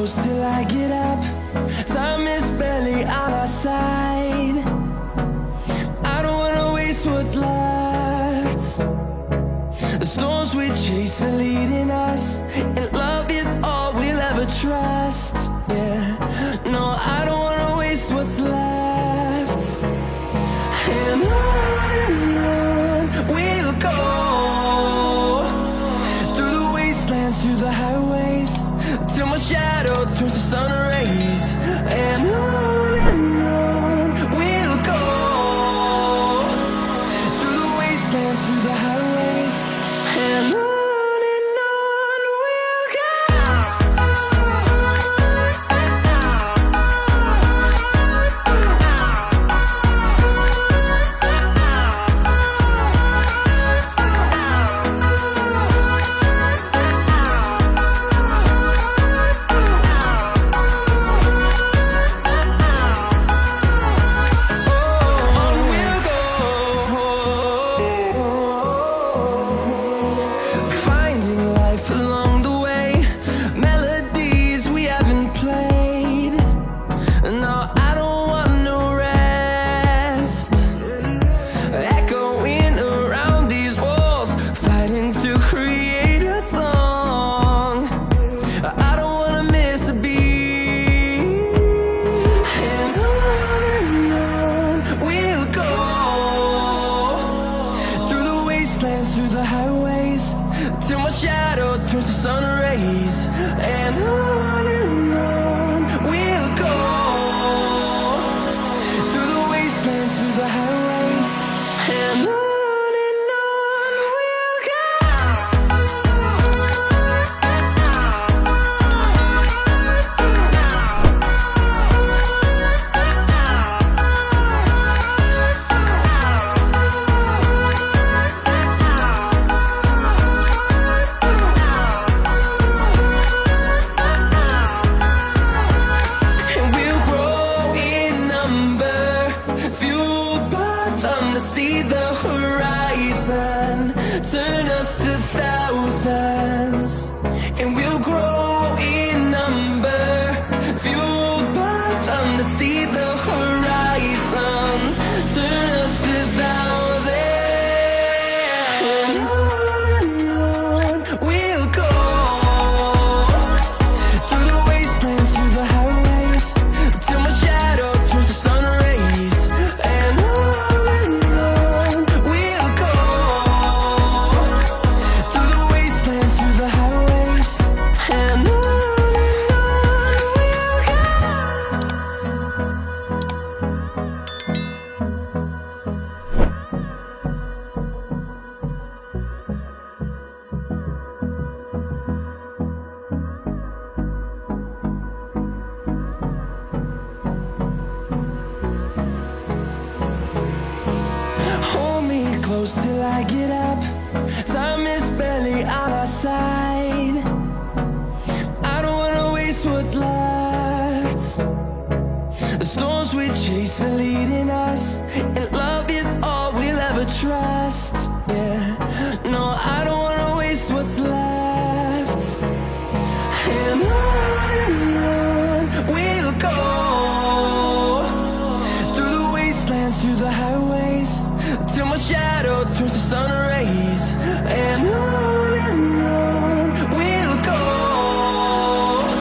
close till I get up. Time is barely on our side. I don't wanna waste what's left. The storms we chase are leading us, and love is all we'll ever trust. Yeah, no, I don't wanna waste what's left. And on we'll go, through the wastelands, through the highways, till my shadow turns to sun rays. And on we'll go, through the wastelands, through the highways, and on we'll go. Through the highways, till my shadow turns to sun rays. And on we'll go, through the wastelands, through the highways, and on we'll go. See the horizon turn us to thousands, and we'll grow in number, fueled by them. To see the horizon turn us to thousands, and on we'll go, through the wastelands, through the highways, till my shadow turns to sun rays. And close till I get up. Time is barely on our side. I don't wanna waste what's left. The storms we chase are leading us, and love is all we'll ever trust. Yeah, no, I don't wanna waste what's left. And on we'll go, through the wastelands, through the highways, till my shadow